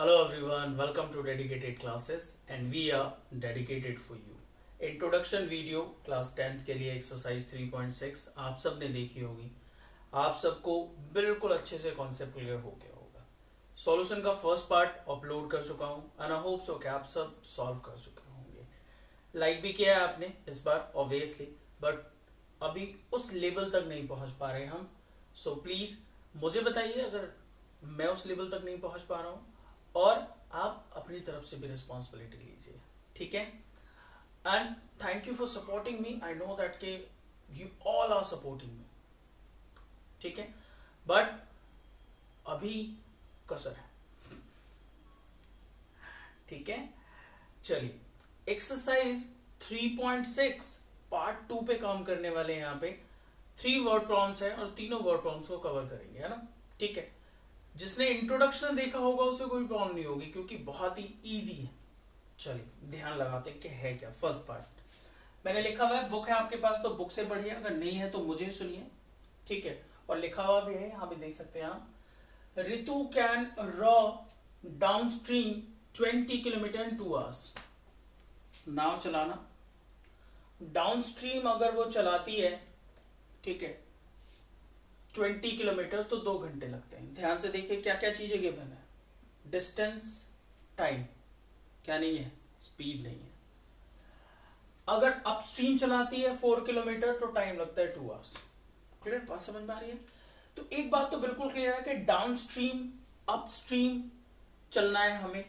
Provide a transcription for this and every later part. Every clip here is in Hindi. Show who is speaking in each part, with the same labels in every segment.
Speaker 1: Hello everyone, welcome to Dedicated Classes and we are dedicated for you. Introduction video class 10th के लिए एक्सरसाइज 3.6 आप सब ने देखी होगी। आप सबको बिल्कुल अच्छे से कॉन्सेप्ट क्लियर हो गया होगा। सॉल्यूशन का फर्स्ट पार्ट अपलोड कर चुका हूँ एंड आई होप सो कि आप सब सॉल्व कर चुके होंगे। लाइक भी किया है आपने इस बार ऑब्वियसली, बट अभी उस लेवल तक नहीं पहुंच पा रहे हम। सो प्लीज मुझे बताइए अगर मैं उस लेवल तक नहीं पहुंच पा रहा हूँ, और आप अपनी तरफ से भी रिस्पॉन्सिबिलिटी लीजिए, ठीक है। And thank you for supporting me. I know that के you all are supporting me, ठीक है, बट अभी कसर है, ठीक है। चलिए एक्सरसाइज 3.6 पार्ट 2 पे काम करने वाले हैं। यहाँ पे 3 वर्ड प्रॉब्लम्स है और तीनों वर्ड प्रॉब्लम्स को कवर करेंगे, है ना, ठीक है। जिसने इंट्रोडक्शन देखा होगा उसे कोई प्रॉब्लम नहीं होगी क्योंकि बहुत ही इजी है। चलिए ध्यान लगाते कि है क्या। फर्स्ट पार्ट मैंने लिखा हुआ है, बुक है आपके पास तो बुक से पढ़िए, अगर नहीं है तो मुझे सुनिए, ठीक है। और लिखा हुआ भी है, यहाँ पे देख सकते हैं आप, Ritu can raw down stream 20 kilometre in 2 hours। नाव चलाना डाउन स्ट्रीम अगर वो चलाती है, ठीक है, 20 किलोमीटर तो 2 घंटे लगते हैं। ध्यान से देखिए क्या क्या चीजें गिवन है, डिस्टेंस, टाइम, क्या नहीं है, स्पीड नहीं है। अगर अपस्ट्रीम चलाती है 4 किलोमीटर तो टाइम लगता है 2 hours। क्लियर, बात समझ में आ रही है। तो एक बात तो बिल्कुल क्लियर है कि डाउन स्ट्रीम अपस्ट्रीम चलना है हमें,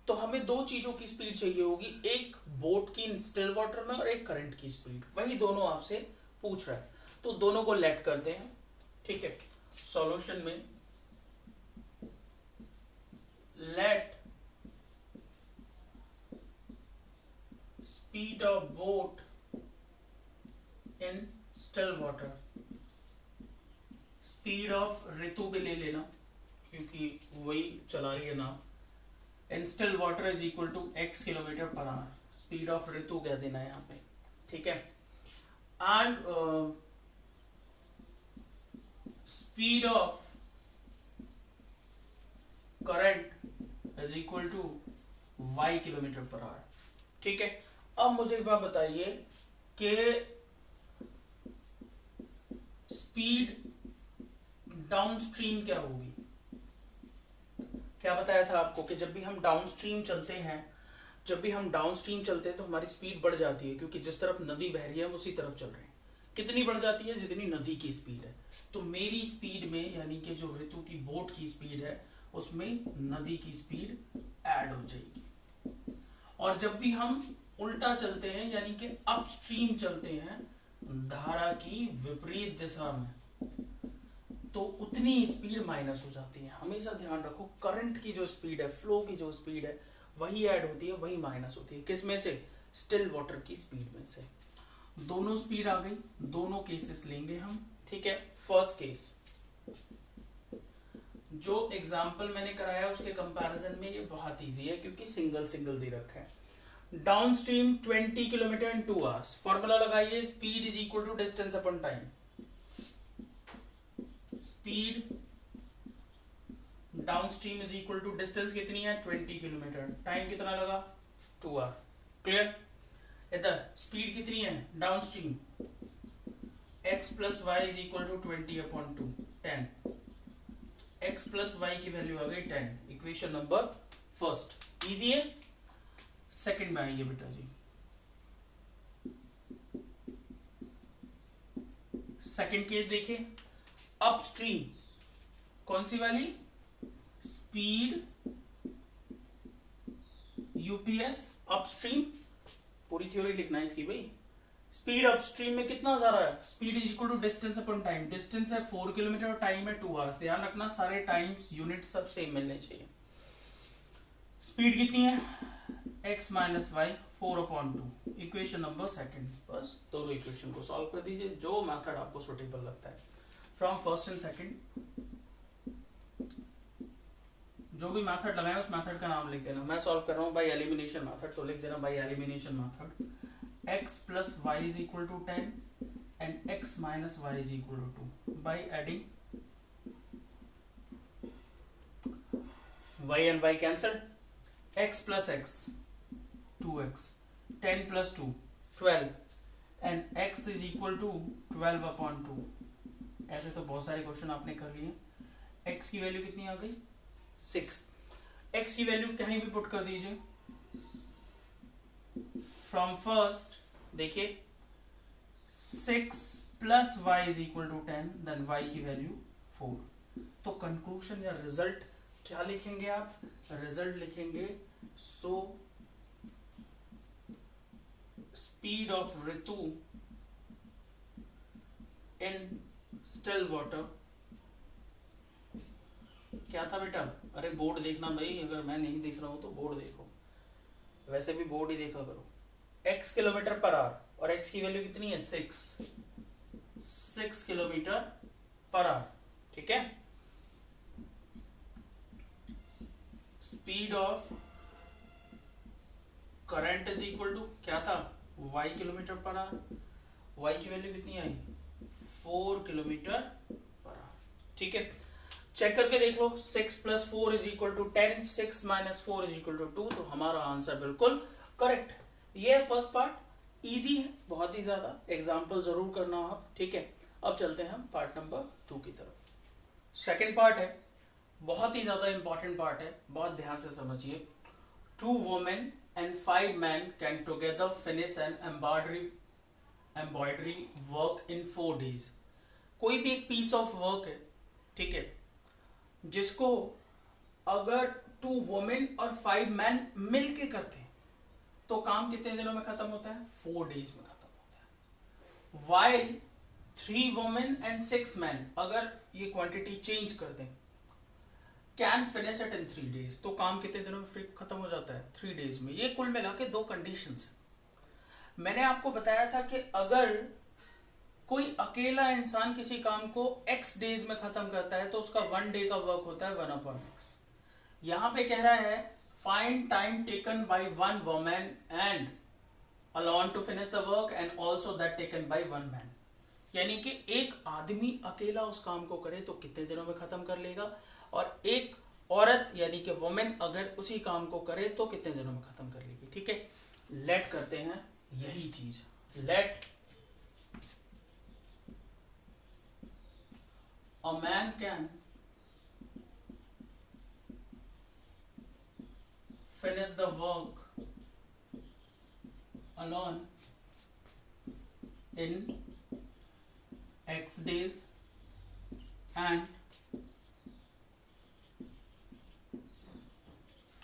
Speaker 1: तो हमें 2 चीजों की स्पीड चाहिए होगी, एक बोट की स्टिल वाटर में और एक करंट की स्पीड। वही दोनों आपसे पूछ रहा है, तो दोनों को लेट करते हैं, ठीक है। सॉल्यूशन में let speed of boat in still water, speed of Ritu भी ले लेना क्योंकि वही चला रही है ना, in still water is equal to x kilometre per hour. Speed of Ritu कह देना है यहाँ पे, ठीक है। And speed of current is equal to y kilometre per hour, ठीक है। अब मुझे एक बात बताइए कि स्पीड डाउन स्ट्रीम क्या होगी। क्या बताया था आपको कि जब भी हम डाउन स्ट्रीम चलते हैं, तो हमारी स्पीड बढ़ जाती है क्योंकि जिस तरफ नदी बह रही है हम उसी तरफ चल रहे हैं। कितनी बढ़ जाती है, जितनी नदी की स्पीड है। तो मेरी स्पीड में यानी कि जो ऋतु की बोट की स्पीड है उसमें नदी की स्पीड ऐड हो जाएगी। और जब भी हम उल्टा चलते हैं यानी कि अपस्ट्रीम चलते हैं धारा की विपरीत दिशा में, तो उतनी स्पीड माइनस हो जाती है। हमेशा ध्यान रखो, करंट की जो स्पीड है, फ्लो की जो स्पीड है वही ऐड होती है, वही माइनस होती है। किस में से, स्टिल वाटर की स्पीड में से। दोनों स्पीड आ गई, दोनों केसेस लेंगे हम, ठीक है। फर्स्ट केस जो एग्जांपल मैंने कराया उसके कंपैरिजन में ये बहुत इजी है क्योंकि सिंगल सिंगल दे रखा है। Downstream 20 kilometre in 2 hours। Formula लगाइए, speed is equal to distance upon time. Speed downstream is equal to distance कितनी है 20 किलोमीटर, टाइम कितना लगा 2 hour। क्लियर। इधर स्पीड कितनी है downstream, x plus y is equal to 20 upon 2 10। x plus y की वैल्यू आ गई 10। इक्वेशन नंबर फर्स्ट इजी है। सेकंड में आइए बेटा जी, सेकंड केस देखिए। अपस्ट्रीम कौन सी वाली, स्पीड यूपीएस अपस्ट्रीम, पूरी थ्योरी लिखना है इसकी भाई। स्पीड अपस्ट्रीम में कितना जा रहा है, speed is equal to distance upon time. Distance है 4 किलोमीटर और टाइम है 2 hours। ध्यान रखना सारे टाइम्स यूनिट सब सेम मिलने चाहिए। स्पीड कितनी है, x minus y 4/2। Equation number second. बस दोनों इक्वेशन को सॉल्व कर दीजिए, जो मेथड आपको सुटेबल लगता है फ्रॉम फर्स्ट एंड सेकंड। जो भी मेथड लगाए उस मेथड का नाम लिख देना। मैं सॉल्व कर रहा हूँ बाय एलिमिनेशन मेथड, तो लिख देना by elimination method. x plus y is equal to 10 and x minus y is equal to 2 by adding y and y cancelled, x plus x 2x, 10 plus 2 12, and x is equal to 12/2। ऐसे तो बहुत सारे क्वेश्चन आपने कर लिए। x की वैल्यू कितनी आ गई 6। x की वैल्यू कहीं भी पुट कर दीजिए। फ्रॉम फर्स्ट देखिए 6 plus y is equal to 10, then y की वैल्यू 4। तो कंक्लूजन या रिजल्ट क्या लिखेंगे आप? रिजल्ट लिखेंगे सो speed of Ritu in still water. क्या था बेटा? अरे बोर्ड देखना भाई, अगर मैं नहीं दिख रहा हूं तो बोर्ड देखो, वैसे भी बोर्ड ही देखा करो। x किलोमीटर पर आवर और x की वैल्यू कितनी है 6 किलोमीटर पर आवर, ठीक है। Speed of current is equal to क्या था y kilometre per hour. y की वैल्यू कितनी आई 4 किलोमीटर पर आवर, ठीक है। चेक करके देख लो 6 plus 4 is equal to 10, 6 minus 4 is equal to 2। तो हमारा आंसर बिल्कुल करेक्ट है। ये है फर्स्ट पार्ट, इजी है बहुत ही ज्यादा, एग्जाम्पल जरूर करना आप, ठीक है। अब चलते हैं हम पार्ट नंबर 2 की तरफ। सेकंड पार्ट है, बहुत ही ज्यादा इंपॉर्टेंट पार्ट है, बहुत ध्यान से समझिए। 2 women and 5 men can together finish an embroidery work in 4 days। कोई भी एक पीस ऑफ वर्क है, ठीक है, जिसको अगर 2 वुमेन और 5 मैन मिलके करते हैं तो काम कितने दिनों में खत्म होता है 4 डेज में खत्म होता है। while 3 वुमेन एंड 6 मैन अगर ये क्वांटिटी चेंज कर दें can finish it in 3 days, तो काम कितने दिनों में खत्म हो जाता है 3 डेज में। ये कुल मिला के 2 कंडीशंस। मैंने आपको बताया था कि अगर कोई अकेला इंसान किसी काम को x डेज में खत्म करता है तो उसका 1 डे का वर्क होता है 1/x। यहां पे कह रहा है find time taken by 1 woman and alone to finish the work and also that taken by 1 man. यानी कि एक आदमी अकेला उस काम को करे तो कितने दिनों में खत्म कर लेगा, और एक औरत यानी कि वुमेन अगर उसी काम को करे तो कितने दिनों में खत्म कर लेगी, ठीक है। लेट करते हैं यही चीज, late a man can finish the work alone in x days and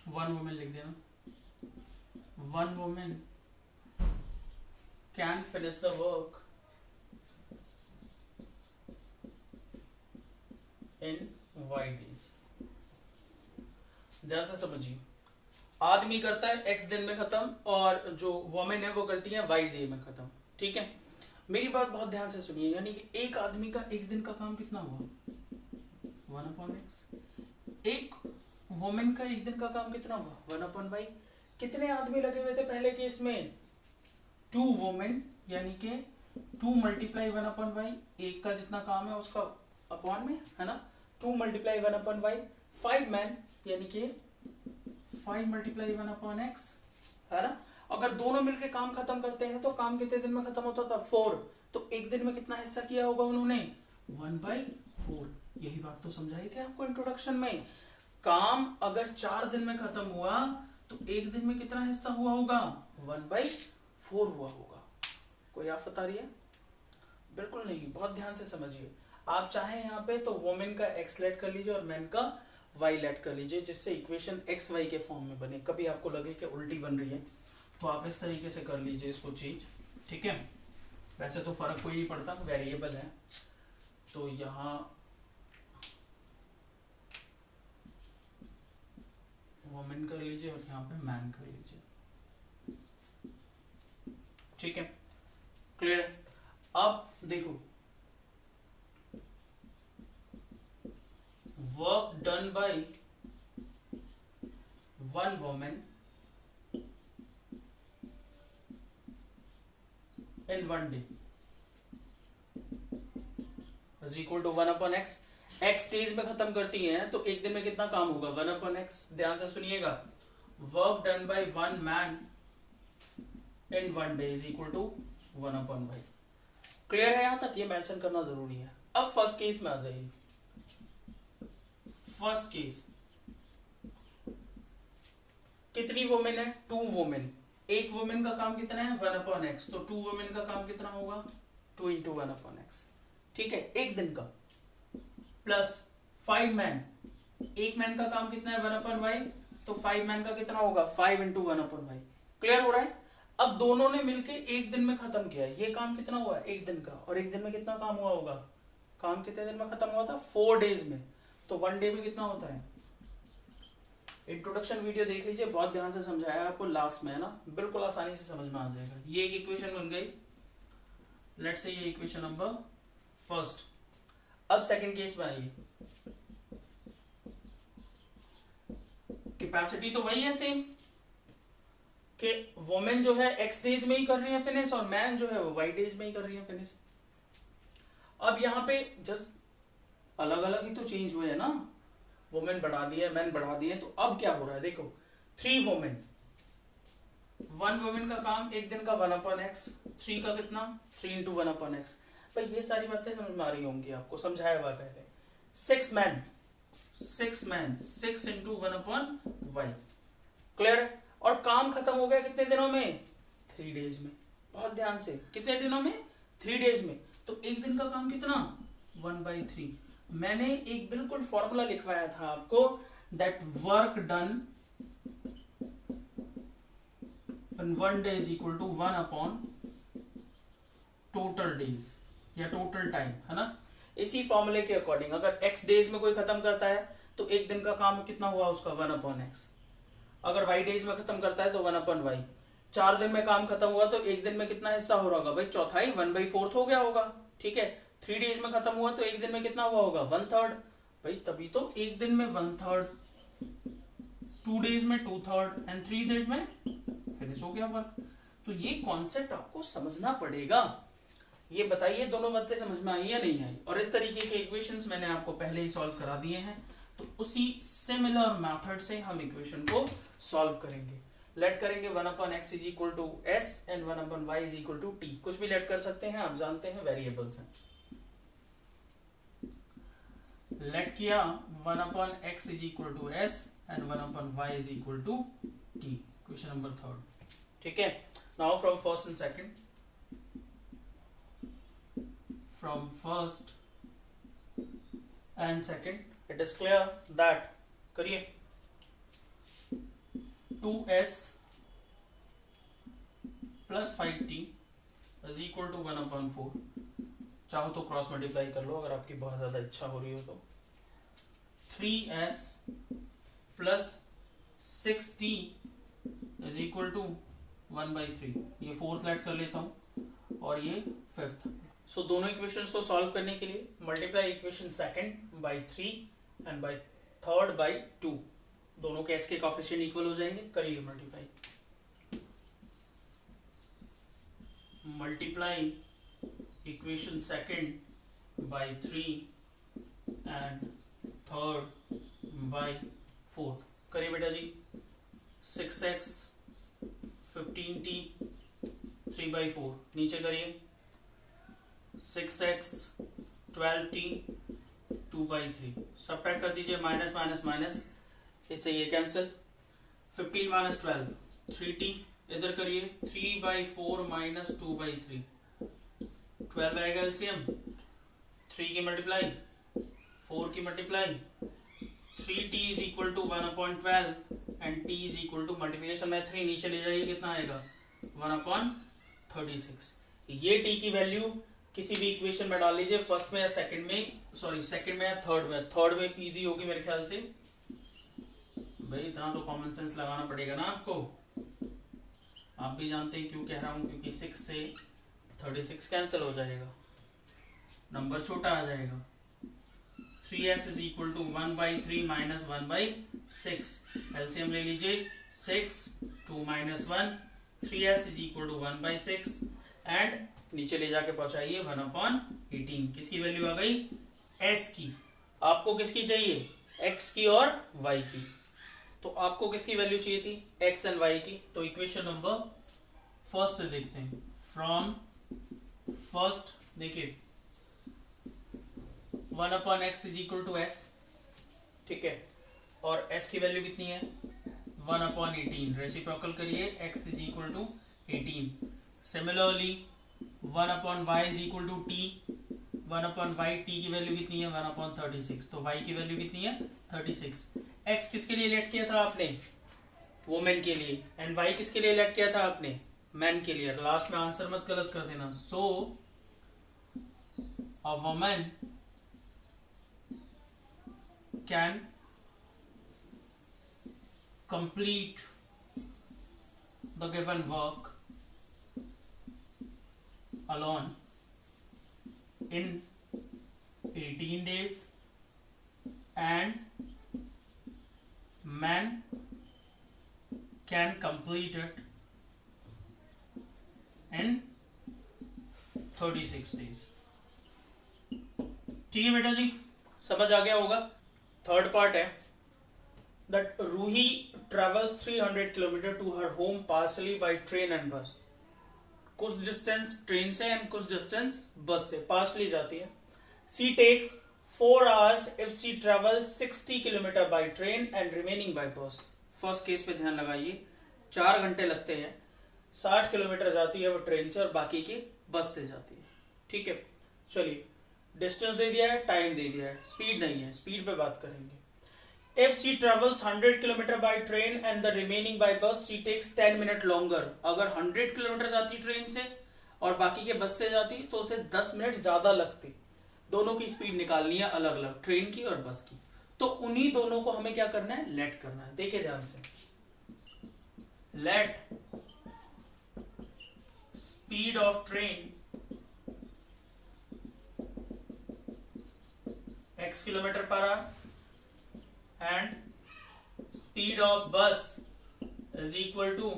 Speaker 1: 1 woman लिख देना, 1 woman can finish the work in y days। ध्यान से समझिए, आदमी करता है x दिन में खत्म और जो वुमेन है वो करती है y डे में खत्म, ठीक है। मेरी बात बहुत ध्यान से सुनिए, यानी कि एक आदमी का एक दिन का काम कितना हुआ 1/x, एक वुमेन का एक दिन का काम कितना हुआ 1/y। कितने आदमी लगे हुए थे पहले केस में 2 वुमेन, यानी कि 2 मल्टीप्लाई 1/y, एक का जितना काम है उसका अपॉन में, है ना, 2 मल्टीप्लाई 1/y। 5 मैन यानी कि 5 मल्टीप्लाई 1/x, है ना। अगर दोनों मिलके काम खत्म करते हैं तो काम कितने दिन में खत्म होता था 4। तो एक दिन में कितना हिस्सा किया होगा उन्होंने 1/4। यही बात तो समझाई थी आपको इंट्रोडक्शन में। काम अगर 4 दिन में खत्म हुआ तो एक दिन में कितना हिस्सा हुआ होगा 1/4 हुआ होगा। कोई आफत आ रही है? बिल्कुल नहीं, बहुत ध्यान से समझिए। आप चाहे यहाँ पे तो वुमेन का x लेट कर लीजिए और मैन का y लेट कर लीजिए, जिससे इक्वेशन x y के फॉर्म में बने। कभी आपको लगे कि उल्टी बन रही है तो आप इस तरीके से कर लीजिए इसको चीज, ठीक है। वैसे तो फर्क कोई नहीं पड़ता, वेरिएबल है। तो यहाँ वुमेन कर लीजिए और यहाँ पे मैन कर लीजिए, ठीक है, क्लियर है। अब देखो work done by 1 women in 1 day is equal to 1/x। x days में खत्म करती हैं तो एक दिन में कितना काम होगा 1/x। ध्यान से सुनिएगा, work done by 1 man in 1 day is equal to 1/y। Clear है यहां तक? ये मेंशन करना जरूरी है। अब फर्स्ट केस में आ जाइए। फर्स्ट केस कितनी वुमेन है? 2 वुमेन। एक वुमेन का काम कितना है 1/x, तो 2 वुमेन का काम कितना होगा 2 × 1/x। ठीक है, एक दिन का। प्लस 5 मैन, एक मैन का काम कितना है 1/y, तो 5 मैन का कितना होगा 5 × 1/y। क्लियर हो रहा है? अब दोनों ने मिलके एक दिन में खत्म किया। ये काम कितना हुआ एक दिन का, और एक दिन में कितना काम हुआ होगा, काम कितने दिन में खत्म हुआ था 4 डेज में। तो 1 डे में कितना होता है? इंट्रोडक्शन वीडियो देख लीजिए, बहुत ध्यान से समझाया आपको लास्ट में, है ना, बिल्कुल आसानी से समझ में आ जाएगा। ये एक इक्वेशन बन गई। लेट्स से ये इक्वेशन नंबर फर्स्ट। अब सेकंड केस में आइए। कैपेसिटी तो वही है सेम, कि वुमेन जो है x डेज में ही कर रही है फिनिश, और मैन जो है वो y डेज में ही कर रही है फिनिश। अब यहाँ पे जस्ट अलग अलग ही तो चेंज हुए है ना, वुमेन बढ़ा दिए मैन बढ़ा दिए। तो अब क्या हो रहा है देखो, 3 वुमेन, 1 वुमेन का काम एक दिन का 1/x, 3 का कितना 3 × 1/x। भाई ये सारी बातें समझ में आ रही होंगी आपको, समझाया हुआ पहले। 6 मैन 6 × 1/y। क्लियर है? और काम खत्म हो गया कितने दिनों में 3 डेज में। बहुत ध्यान से, कितने दिनों में 3 डेज में। तो एक दिन का काम कितना 1/3। मैंने एक बिल्कुल फॉर्मूला लिखवाया था आपको, that work done in 1 day is equal to 1/टोटल डेज या टोटल टाइम, है ना। इसी फॉर्मूले के अकॉर्डिंग अगर x डेज में कोई खत्म करता है तो एक दिन का काम कितना हुआ उसका 1/x। अगर y डेज में खत्म करता है तो 1/y। 4 दिन में काम खत्म हुआ तो एक दिन में कितना हिस्सा हो रहा होगा भाई, चौथाई 1/4 हो गया होगा। ठीक है, 3 डेज में खत्म हुआ तो एक दिन में कितना हुआ होगा 1/3। भाई तभी तो एक दिन में 1/3, 2 डेज में 2/3 एंड 3 डेज में फिनिश हो गया वर्क। तो ये कॉन्सेप्ट आपको समझना पड़ेगा। ये बताइए दोनों बातें समझ में आई या नहीं आई? और इस तरीके के इक्वेशंस मैंने आपको पहले ही सॉल्व करा दिए हैं, तो उसी सिमिलर मेथड से हम इक्वेशन को सॉल्व करेंगे। लेट करेंगे 1/x is equal to s and 1/y is equal to t। कुछ भी लेट कर सकते हैं, आप जानते हैं वेरिएबल्स हैं। लेट किया 1/x is equal to s and 1/y is equal to t। Question number 3। ठीक है, now from first and second, from first and second it is clear that करिए 2s plus 5t is equal to 1/4। चाहो तो क्रॉस मल्टीप्लाई कर लो अगर आपकी बहुत ज्यादा इच्छा हो रही हो तो। 3s plus 6t is equal to 1/3। ये फोर्थ लेट कर लेता हूं और ये फिफ्थ। सो दोनों इक्वेशंस को सॉल्व करने के लिए multiply equation second by 3 and by third by 2। दोनों के s के कोएफिशिएंट इक्वल हो जाएंगे। करिए multiply. Multiply equation second by 3 and third by fourth. करिए बेटा जी। 6x 15t 3/4 नीचे करिए। 6x 12t 2/3 सबट्रैक्ट कर दीजिए। माइनस माइनस माइनस, इससे ये कैंसिल। 15 माइनस 12 3t इधर करिए। 3/4 माइनस 2/3 12 आएगा एलसीएम। 3 की मल्टीप्लाई 4 की multiply 3t is equal to 1/12 and t is equal to multiplication में 3 नीचे ले जाइए, कितना आएगा 1/36। ये t की वैल्यू किसी भी इक्वेशन में डाल लीजिए, फर्स्ट में या सेकंड में, सॉरी सेकंड में या थर्ड में। थर्ड में इजी होगी मेरे ख्याल से। भाई इतना तो कॉमन सेंस लगाना पड़ेगा ना आपको। आप भी जानते हैं क्यों कह रहा हूं, क्योंकि 6 से 36 कैंसिल हो जाएगा, नंबर छोटा आ जाएगा। 3s is equal to 1/3 minus 1/6। LCM ले लीजिए। 6 2 minus 1 3s is equal to 1/6 and नीचे ले जाके पहुंचाइए 1/18। किसकी वैल्यू आ गई s की। आपको किसकी चाहिए, x की और y की। तो आपको किसकी वैल्यू चाहिए थी, x एंड y की। तो इक्वेशन नंबर फर्स्ट से देखते हैं। फ्रॉम फर्स्ट देखिए 1/x = s, ठीक है, और s की वैल्यू कितनी है 1/18। रेसिप्रोकल करिए, x = 18। Similarly 1/y = t, 1/y t की वैल्यू कितनी है 1/36, तो y की वैल्यू कितनी है 36। x किसके लिए लेट किया था आपने, वुमेन के लिए, एंड y किसके लिए लेट किया था आपने, मैन के लिए। लास्ट में आंसर मत गलत कर देना। So a woman can complete the given work alone in 18 days and man can complete it in 36 days। ठीक है बेटा जी, समझ आ गया होगा। थर्ड पार्ट है that Ruhi travels 300 kilometre to her home partially by train and bus। कुछ डिस्टेंस ट्रेन से एंड कुछ डिस्टेंस बस से, पार्शली जाती है। She takes 4 hours if she travels 60 kilometre by train and remaining by bus। First case पे ध्यान लगाइए, 4 घंटे लगते हैं, 60 किलोमीटर जाती है वो ट्रेन से और बाकी की बस से जाती है। ठीक है, चलिए डिस्टेंस दे दिया है, टाइम दे दिया है, स्पीड नहीं है, स्पीड पे बात करेंगे। If she travels 100 kilometre by train and the remaining by bus, she takes 10 minute longer। अगर 100 किलोमीटर जाती ट्रेन से और बाकी के बस से जाती तो उसे 10 मिनट ज्यादा लगती। दोनों की स्पीड निकालनी है अलग अलग, ट्रेन की और बस की। तो उन्हीं दोनों को हमें क्या करना है, लेट करना है। देखिए ध्यान से, late speed of train x kilometre per our and speed of bus is equal to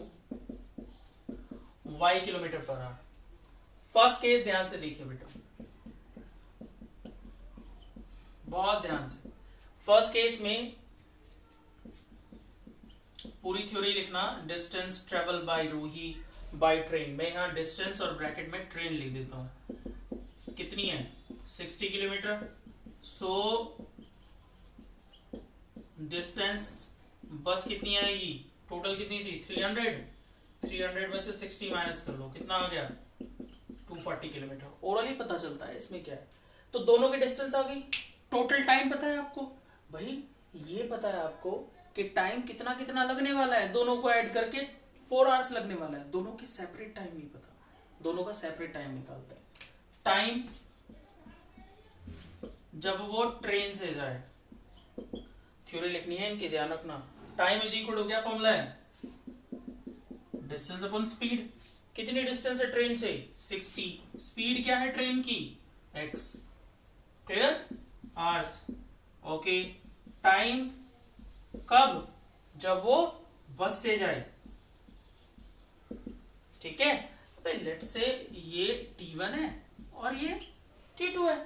Speaker 1: y kilometre per our. First case ध्यान से देखिए बेटा, बहुत ध्यान से। फर्स्ट केस में पूरी थ्योरी लिखना, distance travel by Ruhi by train. मैं यहाँ डिस्टेंस और ब्रैकेट में ट्रेन लिख देता हूं। कितनी है 60 किलोमीटर। सो डिस्टेंस बस कितनी आएगी, टोटल कितनी थी 300 में से 60 माइनस कर लो, कितना आ गया 240 किलोमीटर। ओरली पता चलता है, इसमें क्या है। तो दोनों की डिस्टेंस आ गई। टोटल टाइम पता है आपको, भाई ये पता है आपको कि टाइम कितना कितना लगने वाला है, दोनों को ऐड करके 4 आवर्स लगने वाला है। दोनों की सेपरेट टाइम नहीं पता, दोनों का सेपरेट टाइम निकालते हैं। टाइम जब वो ट्रेन से जाए, थ्योरी लिखनी है इनकी, ध्यान रखना। टाइम इज इक्वल टू क्या फॉर्मूला है, डिस्टेंस अपॉन स्पीड। कितनी डिस्टेंस है ट्रेन से 60, स्पीड क्या है ट्रेन की x, clear, hours. Okay, time कब, जब वो बस से जाए। ठीक है, तो लेट्स से ये T1 है और ये T2 है,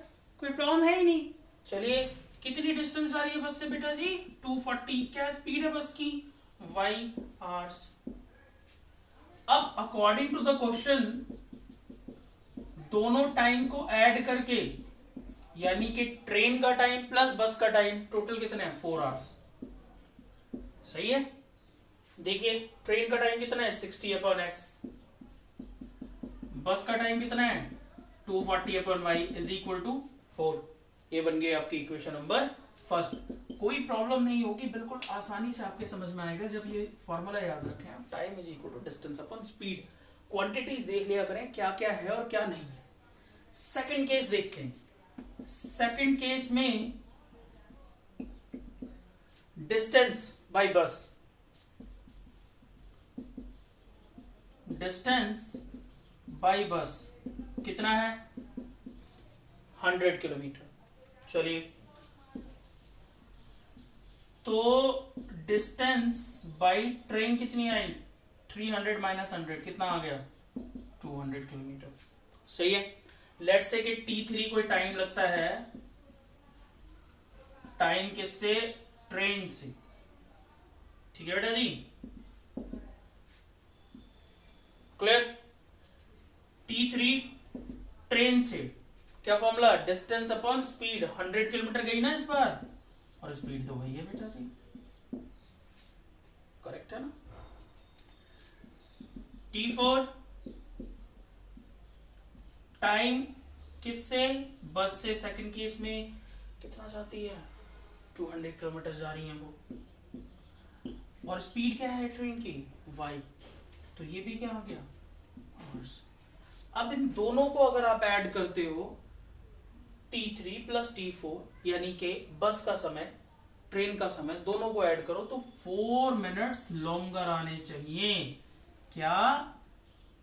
Speaker 1: कोई प्रॉब्लम है ही नहीं। चलिए कितनी डिस्टेंस आ रही है बस से बेटा जी 240, क्या स्पीड है बस की y आवर्स। अब अकॉर्डिंग टू द क्वेश्चन दोनों टाइम को ऐड करके, यानी कि ट्रेन का टाइम प्लस बस का टाइम, टोटल कितना है 4 आवर्स। सही है, देखिए ट्रेन का टाइम कितना है 60/x, बस का टाइम कितना है 240/y इज इक्वल टू 4। ये बन गई आपकी इक्वेशन नंबर फर्स्ट। कोई प्रॉब्लम नहीं होगी, बिल्कुल आसानी से आपके समझ में आएगा जब ये फॉर्मूला याद रखें आप। Time is equal to distance upon speed. Quantities देख लिया करें क्या क्या है और क्या नहीं है। सेकंड केस देखते हैं। सेकंड केस में डिस्टेंस बाय बस, डिस्टेंस बाय बस कितना है 100 किलोमीटर। चलिए, तो डिस्टेंस बाय ट्रेन कितनी आई 300 माइनस 100 कितना आ गया 200 किलोमीटर। सही है। लेट्स से कि T3 कोई टाइम लगता है टाइम किससे? ट्रेन से। ठीक है बेटा जी, क्लियर। T3 ट्रेन से, क्या formula? Distance upon speed. 100 kilometre गई ना इस बार, और स्पीड तो वही है बेटा जी, करेक्ट है ना। T4 टाइम किससे? बस से। सेकंड केस में कितना जाती है? 200 किलोमीटर जा रही है वो, और स्पीड क्या है ट्रेन की? y। तो ये भी क्या हो गया? hours। अब इन दोनों को अगर आप ऐड करते हो, T3 प्लस T4, यानी कि बस का समय, ट्रेन का समय, दोनों को ऐड करो तो 4 मिनट्स लॉन्गर आने चाहिए। क्या?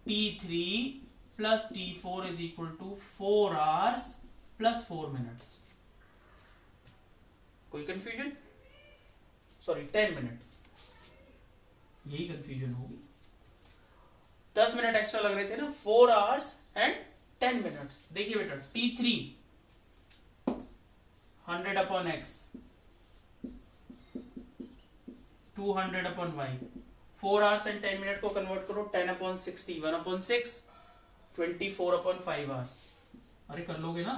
Speaker 1: T3 plus T4 is equal to 4 hours plus 4 minutes. कोई कंफ्यूजन? सॉरी, 10 मिनट्स, यही कंफ्यूजन होगी। 10 मिनट एक्स्ट्रा लग रहे थे ना, 4 आवर्स एंड 10 मिनट्स। देखिए बेटा, T3 100 upon x, 200 upon y, 4 hours and 10 minute को कन्वर्ट करो, 10 अपॉन 60, 1 अपॉन 6, 24 अपॉन 5 आवर्स। अरे कर लोगे ना,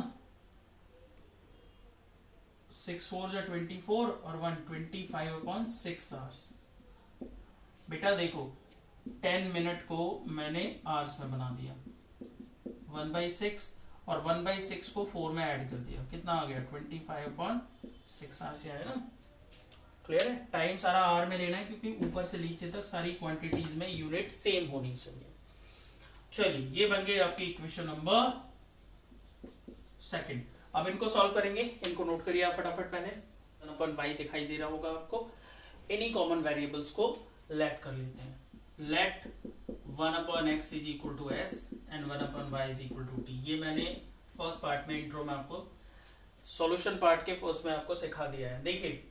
Speaker 1: 6 4 जा 24 और 1 25 अपॉन 6 आवर्स। बेटा देखो, 10 मिनट को मैंने आवर्स में बना दिया, 1/6, और 1/6 को 4 में ऐड कर दिया, कितना आ गया? 25 अपॉन 6 आवर्स आया ना। क्लियर है? टाइम सारा आवर में लेना है, क्योंकि ऊपर से नीचे तक सारी क्वांटिटीज में यूनिट सेम होनी चाहिए। चलिए, ये बन गई आपकी इक्वेशन नंबर सेकंड। अब इनको सॉल्व करेंगे, इनको नोट करिए आप फटाफट। मैंने अपन y दिखाई दे रहा होगा आपको। इन्हीं कॉमन वेरिएबल्स को लेट कर लेते हैं। Let 1 upon x is equal to s and 1 upon y is equal to t. ये मैंने फर्स्ट पार्ट में, इंट्रो में आपको, सॉल्यूशन पार्ट के फर्स्ट में आपको सिखा दिया है। देखिए,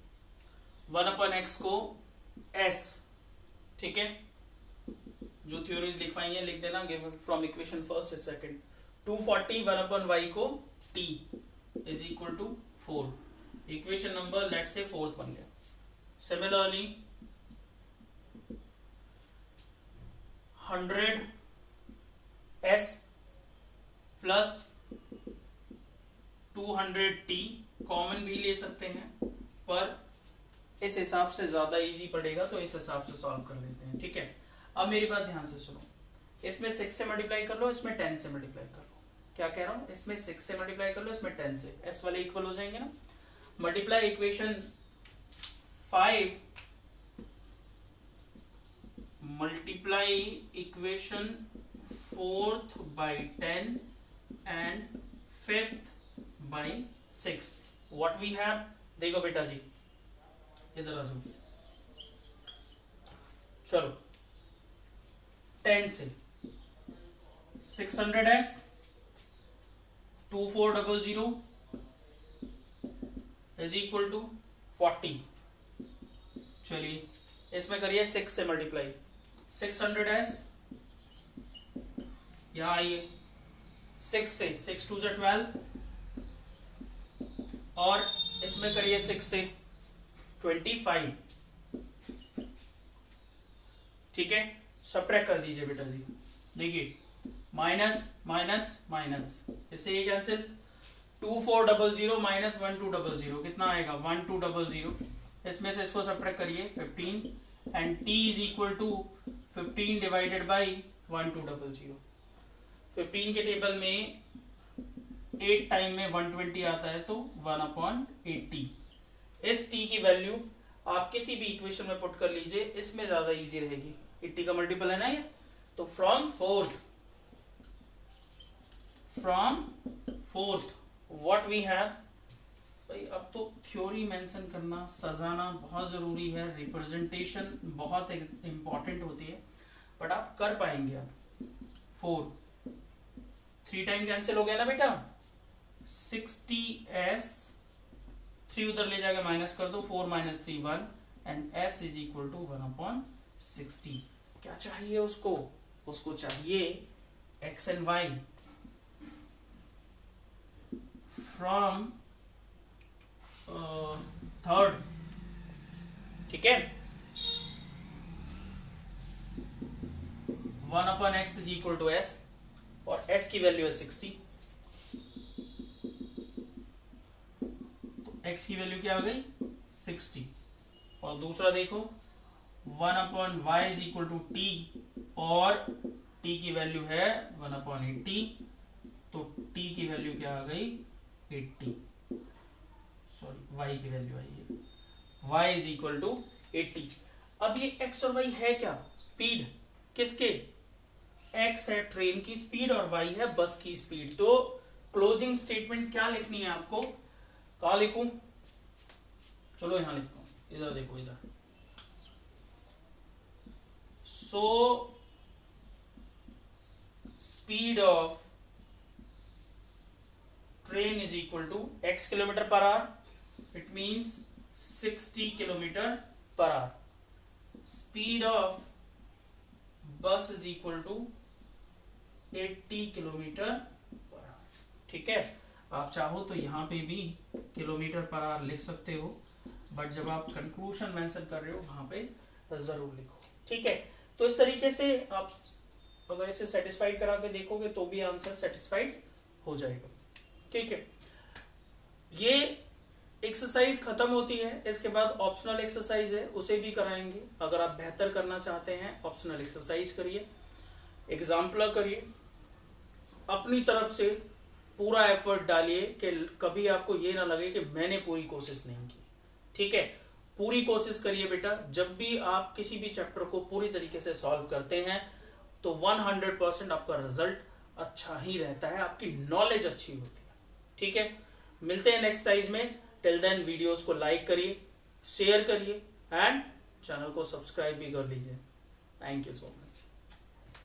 Speaker 1: 1 अपॉन एक्स को एस, ठीक है, जो थ्योरीज लिखवाई है लिख देना, given from equation first and second. 240 1 upon y को t is equal to 4। Equation number let से फोर्थ बन गया। Similarly 100 s plus 200 t common भी ले सकते हैं, पर इस हिसाब से ज्यादा इजी पड़ेगा, तो इस हिसाब से सॉल्व कर लेते हैं। ठीक है, अब मेरी बात ध्यान से सुनो। इसमें 6 से मल्टीप्लाई कर लो, इसमें 10 से मल्टीप्लाई कर लो। क्या कह रहा हूं? इसमें 6 से मल्टीप्लाई कर लो, इसमें 10 से, एस वाले इक्वल हो जाएंगे ना। Multiply equation 5, multiply equation 4th by 10 and 5th by 6। What we have? देखो बेटा जी, इधर आ जाओ, चलो 10 से 600s 2400 इज इक्वल टू 40। चलिए, इसमें करिए 6 से मल्टीप्लाई। 600s यहां आइए, 6 से 6 2 जा 12, और इसमें करिए 6 से 25। ठीक है, सब्ट्रैक्ट कर दीजिए बेटा जी। देखिए, माइनस माइनस माइनस, इससे ये कैंसिल। 2400 माइनस 1200 कितना आएगा? 1200। इसमें से इसको सब्ट्रैक्ट करिए 15, and t is equal to 15 divided by 1200। 15 के टेबल में 8 टाइम में 120 आता है, तो 1/80। इस t की वैल्यू आप किसी भी इक्वेशन में पुट कर लीजिए, इसमें ज्यादा इजी रहेगी। 80 का मल्टीपल है ना ये, तो from fourth what we have. भाई अब तो थ्योरी मेंशन करना, सजाना बहुत जरूरी है, रिप्रेजेंटेशन बहुत इंपॉर्टेंट होती है, बट आप कर पाएंगे। अब 4 3 टाइम कैंसिल हो गया ना बेटा, 60s 3 उधर ले जाकर माइनस कर दो, 4 - 3 1, and s is equal to 1/60। क्या चाहिए उसको? उसको चाहिए x and y from third, ठीक है। 1/x is equal to s और s की वैल्यू है 60, तो x की वैल्यू क्या आ गई 60। और दूसरा देखो 1/y is equal to t और t की वैल्यू है 1/80, तो t की वैल्यू क्या आ गई 80, सॉरी y की वैल्यू आई है, y इज इक्वल टू 80। अब ये x और y है क्या, स्पीड किसके, x है ट्रेन की स्पीड और y है बस की स्पीड। तो क्लोजिंग स्टेटमेंट क्या लिखनी है आपको, कहा लिखूं, चलो यहां लिखता हूं, इधर देखो इधर। So speed of train is equal to x kilometre per hour, it means 60 kilometre per hour. Speed of bus is equal to 80 kilometre per hour, ठीक है। आप चाहो तो यहां पे भी किलोमीटर पर आवर लिख सकते हो, बट जब आप कंक्लूजन मेंशन कर रहे हो वहां पे जरूर लिखो, ठीक है। तो इस तरीके से आप अगर इसे सेटिस्फाइड करा के देखोगे तो भी आंसर सेटिस्फाइड हो जाएगा, ठीक है। ये एक्सरसाइज खत्म होती है, इसके बाद ऑप्शनल एक्सरसाइज है, उसे भी कराएंगे। अगर आप बेहतर करना चाहते हैं ऑप्शनल एक्सरसाइज करिए, एग्जाम्पल करिए, अपनी तरफ से पूरा एफर्ट डालिए कि कभी आपको ये ना लगे कि मैंने पूरी कोशिश नहीं की, ठीक है। पूरी कोशिश करिए बेटा, जब भी आप किसी भी चैप्टर को पूरी तरीके से सॉल्व करते हैं तो 100% आपका रिजल्ट अच्छा ही रहता है, आपकी नॉलेज अच्छी होती है, ठीक है। मिलते हैं नेक्स्ट एक्सरसाइज में, टिल देन वीडियोस को लाइक करिए, शेयर करिए एंड चैनल को सब्सक्राइब भी कर लीजिए। Thank you so much.